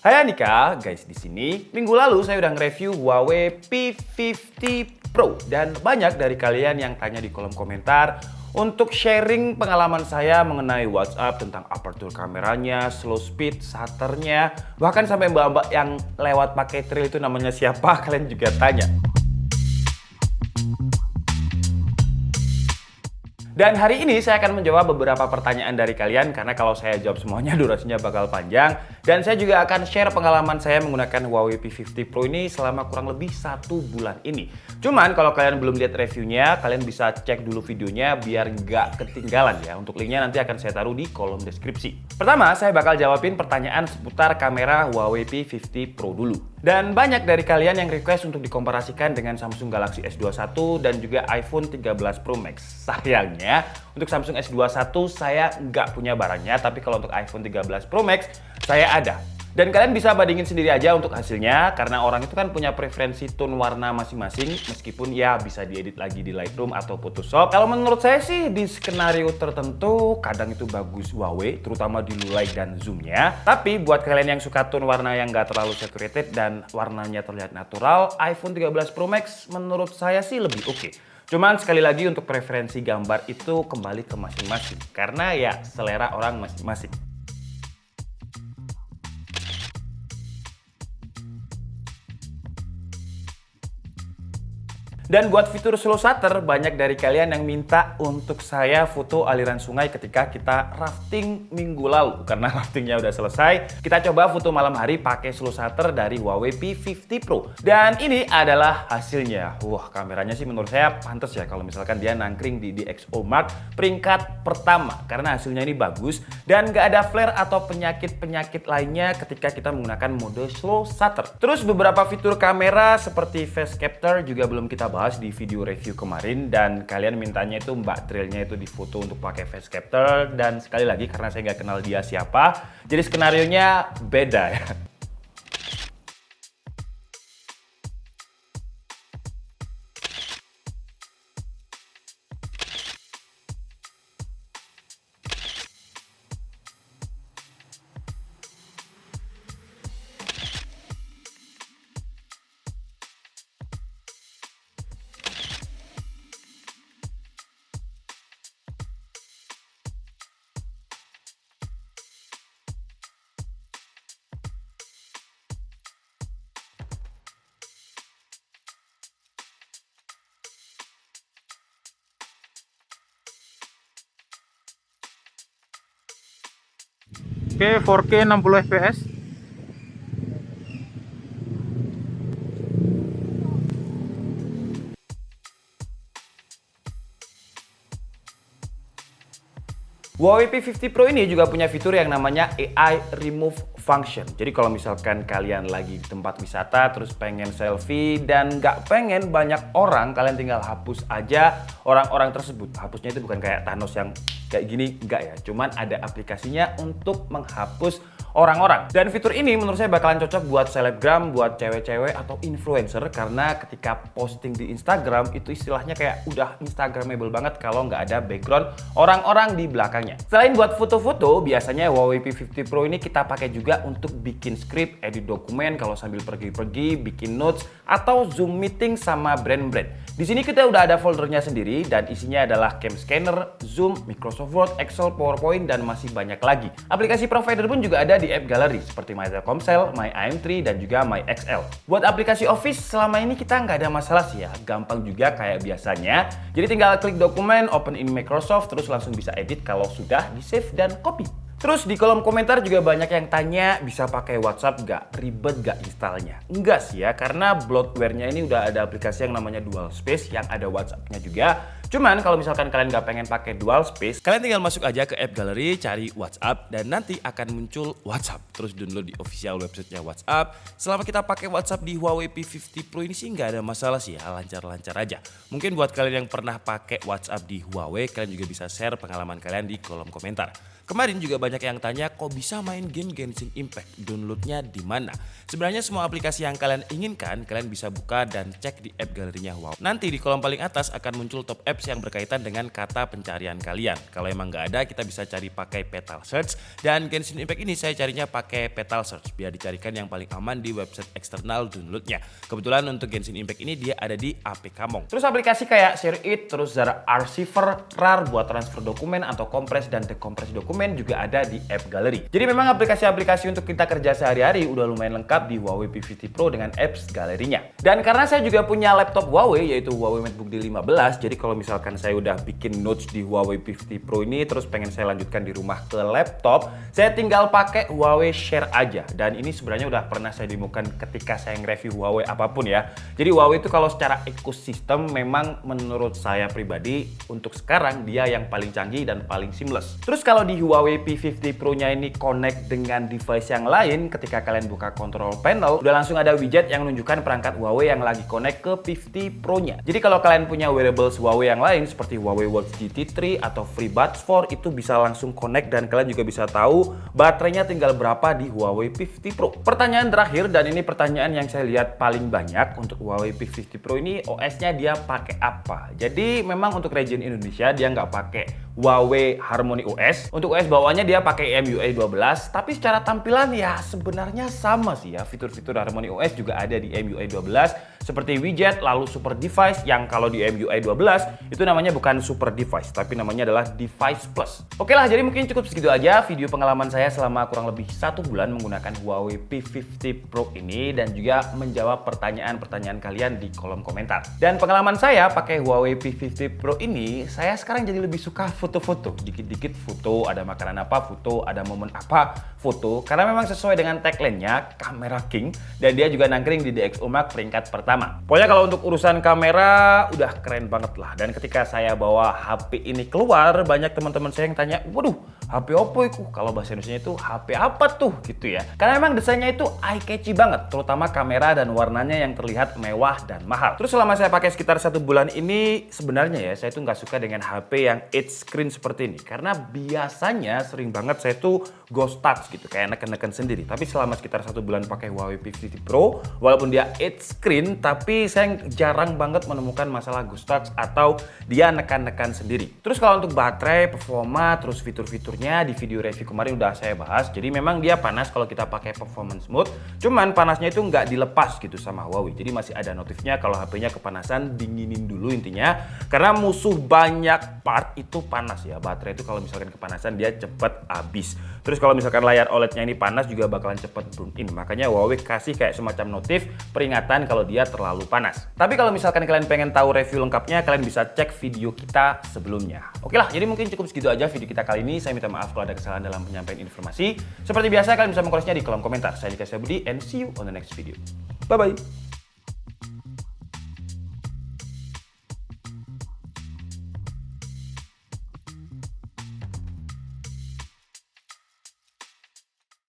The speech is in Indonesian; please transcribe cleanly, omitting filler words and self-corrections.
Hai Anika, guys di sini. Minggu lalu saya udah nge-review Huawei P50 Pro dan banyak dari kalian yang tanya di kolom komentar untuk sharing pengalaman saya mengenai WhatsApp tentang aperture kameranya, slow speed, shutternya, bahkan sampai mbak-mbak yang lewat pakai trail itu namanya siapa kalian juga tanya. Dan hari ini saya akan menjawab beberapa pertanyaan dari kalian karena kalau saya jawab semuanya durasinya bakal panjang. Dan saya juga akan share pengalaman saya menggunakan Huawei P50 Pro ini selama kurang lebih 1 bulan ini. Cuman kalau kalian belum lihat reviewnya, kalian bisa cek dulu videonya biar nggak ketinggalan ya. Untuk linknya nanti akan saya taruh di kolom deskripsi. Pertama, saya bakal jawabin pertanyaan seputar kamera Huawei P50 Pro dulu. Dan banyak dari kalian yang request untuk dikomparasikan dengan Samsung Galaxy S21 dan juga iPhone 13 Pro Max. Sayangnya, untuk Samsung S21 saya nggak punya barangnya, tapi kalau untuk iPhone 13 Pro Max, saya ada. Dan kalian bisa bandingin sendiri aja untuk hasilnya, karena orang itu kan punya preferensi tone warna masing-masing, meskipun ya bisa diedit lagi di Lightroom atau Photoshop. Kalau menurut saya sih, di skenario tertentu, kadang itu bagus Huawei, terutama di low light dan zoomnya. Tapi buat kalian yang suka tone warna yang nggak terlalu saturated dan warnanya terlihat natural, iPhone 13 Pro Max menurut saya sih lebih oke. Cuman sekali lagi untuk preferensi gambar itu kembali ke masing-masing, karena ya selera orang masing-masing. Dan buat fitur slow shutter, banyak dari kalian yang minta untuk saya foto aliran sungai ketika kita rafting minggu lalu. Karena raftingnya udah selesai, kita coba foto malam hari pakai slow shutter dari Huawei P50 Pro. Dan ini adalah hasilnya. Wah, kameranya sih menurut saya pantas ya kalau misalkan dia nangkring di DxOMark peringkat pertama. Karena hasilnya ini bagus dan nggak ada flare atau penyakit-penyakit lainnya ketika kita menggunakan mode slow shutter. Terus beberapa fitur kamera seperti face capture juga belum kita bahas di video review kemarin, dan kalian mintanya itu mbak trailnya itu difoto untuk pakai face capture, dan sekali lagi karena saya nggak kenal dia siapa, jadi skenarionya beda ya. Oke, 4K 60 fps. Huawei P50 Pro ini juga punya fitur yang namanya AI Remove Function. Jadi kalau misalkan kalian lagi di tempat wisata terus pengen selfie dan nggak pengen banyak orang, kalian tinggal hapus aja orang-orang tersebut. Hapusnya itu bukan kayak Thanos yang kayak gini, nggak ya. Cuman ada aplikasinya untuk menghapus orang-orang. Dan fitur ini menurut saya bakalan cocok buat selebgram, buat cewek-cewek atau influencer, karena ketika posting di Instagram itu istilahnya kayak udah instagramable banget kalau nggak ada background orang-orang di belakangnya. Selain buat foto-foto, biasanya Huawei P50 Pro ini kita pakai juga untuk bikin script, edit dokumen kalau sambil pergi-pergi, bikin notes, atau Zoom meeting sama brand-brand. Di sini kita udah ada foldernya sendiri dan isinya adalah Cam Scanner, Zoom, Microsoft Word, Excel, PowerPoint, dan masih banyak lagi. Aplikasi provider pun juga ada di App Gallery seperti My Telkomsel, My AM3, dan juga My XL. Buat aplikasi Office selama ini kita nggak ada masalah sih ya, gampang juga kayak biasanya. Jadi tinggal klik dokumen, open in Microsoft, terus langsung bisa edit kalau sudah di save dan copy. Terus di kolom komentar juga banyak yang tanya bisa pakai WhatsApp nggak? Ribet nggak installnya? Enggak sih ya, karena bloatware-nya ini udah ada aplikasi yang namanya Dual Space yang ada WhatsApp-nya juga. Cuman kalau misalkan kalian nggak pengen pakai Dual Space, kalian tinggal masuk aja ke App Gallery, cari WhatsApp, dan nanti akan muncul WhatsApp. Terus download di official websitenya WhatsApp. Selama kita pakai WhatsApp di Huawei P50 Pro ini sih nggak ada masalah sih ya, lancar-lancar aja. Mungkin buat kalian yang pernah pakai WhatsApp di Huawei, kalian juga bisa share pengalaman kalian di kolom komentar. Kemarin juga banyak yang tanya kok bisa main game Genshin Impact, downloadnya di mana? Sebenarnya semua aplikasi yang kalian inginkan, kalian bisa buka dan cek di app galerinya WoW. Nanti di kolom paling atas akan muncul top apps yang berkaitan dengan kata pencarian kalian. Kalau emang nggak ada, kita bisa cari pakai Petal Search. Dan Genshin Impact ini saya carinya pakai Petal Search, biar dicarikan yang paling aman di website eksternal downloadnya. Kebetulan untuk Genshin Impact ini dia ada di APK Mong. Terus aplikasi kayak ShareIt, terus Zara Archiver, RAR buat transfer dokumen atau kompres dan dekompres dokumen juga ada di app gallery. Jadi memang aplikasi-aplikasi untuk kita kerja sehari-hari udah lumayan lengkap di Huawei P50 Pro dengan apps galerinya. Dan karena saya juga punya laptop Huawei yaitu Huawei MateBook D15, jadi kalau misalkan saya udah bikin notes di Huawei P50 Pro ini terus pengen saya lanjutkan di rumah ke laptop, saya tinggal pakai Huawei Share aja. Dan ini sebenarnya udah pernah saya demokan ketika saya nge-review Huawei apapun ya. Jadi Huawei itu kalau secara ekosistem memang menurut saya pribadi untuk sekarang dia yang paling canggih dan paling seamless. Terus kalau di Huawei P50 Pro-nya ini connect dengan device yang lain, ketika kalian buka control panel, udah langsung ada widget yang menunjukkan perangkat Huawei yang lagi connect ke P50 Pro-nya. Jadi kalau kalian punya wearables Huawei yang lain seperti Huawei Watch GT3 atau FreeBuds 4 itu bisa langsung connect dan kalian juga bisa tahu baterainya tinggal berapa di Huawei P50 Pro. Pertanyaan terakhir, dan ini pertanyaan yang saya lihat paling banyak untuk Huawei P50 Pro ini, OS-nya dia pakai apa? Jadi memang untuk region Indonesia dia nggak pakai Huawei Harmony OS. Untuk OS bawaannya dia pakai MUI 12, tapi secara tampilan ya sebenarnya sama sih ya. Fitur-fitur Harmony OS juga ada di MUI 12 seperti widget, lalu super device yang kalau di MUI 12 itu namanya bukan super device tapi namanya adalah device plus. Oke lah, jadi mungkin cukup segitu aja video pengalaman saya selama kurang lebih 1 bulan menggunakan Huawei P50 Pro ini dan juga menjawab pertanyaan-pertanyaan kalian di kolom komentar. Dan pengalaman saya pakai Huawei P50 Pro ini, saya sekarang jadi lebih suka foto-foto. Dikit-dikit foto, ada makanan apa foto, ada momen apa foto, karena memang sesuai dengan tagline-nya Kamera King dan dia juga nangkring di DxOMark peringkat pertama. Pokoknya kalau untuk urusan kamera udah keren banget lah. Dan ketika saya bawa HP ini keluar, banyak teman-teman saya yang tanya, waduh, HP apa itu? Kalau bahasa Indonesia itu HP apa tuh gitu ya. Karena memang desainnya itu eye catchy banget, terutama kamera dan warnanya yang terlihat mewah dan mahal. Terus selama saya pakai sekitar 1 bulan ini, sebenarnya ya saya tuh nggak suka dengan HP yang 8 screen seperti ini. Karena biasanya sering banget saya tuh ghost touch gitu, kayak neken-neken sendiri. Tapi selama sekitar 1 bulan pakai Huawei P50 Pro, walaupun dia 8 screen, tapi saya jarang banget menemukan masalah ghost touch atau dia nekan-nekan sendiri. Terus kalau untuk baterai, performa, terus fitur-fiturnya di video review kemarin udah saya bahas. Jadi memang dia panas kalau kita pakai performance mode, cuman panasnya itu nggak dilepas gitu sama Huawei. Jadi masih ada notifnya kalau HP-nya kepanasan, dinginin dulu intinya. Karena musuh banyak part itu panas ya. Baterai itu kalau misalkan kepanasan dia cepet habis. Terus kalau misalkan layar OLED-nya ini panas juga bakalan cepet burn in. Makanya Huawei kasih kayak semacam notif peringatan kalau dia terlalu panas. Tapi kalau misalkan kalian pengen tahu review lengkapnya, kalian bisa cek video kita sebelumnya. Oke lah, jadi mungkin cukup segitu aja video kita kali ini. Saya minta maaf kalau ada kesalahan dalam penyampaian informasi. Seperti biasa, kalian bisa mengkoreksinya di kolom komentar. Saya Dika Syabudi and see you on the next video. Bye-bye.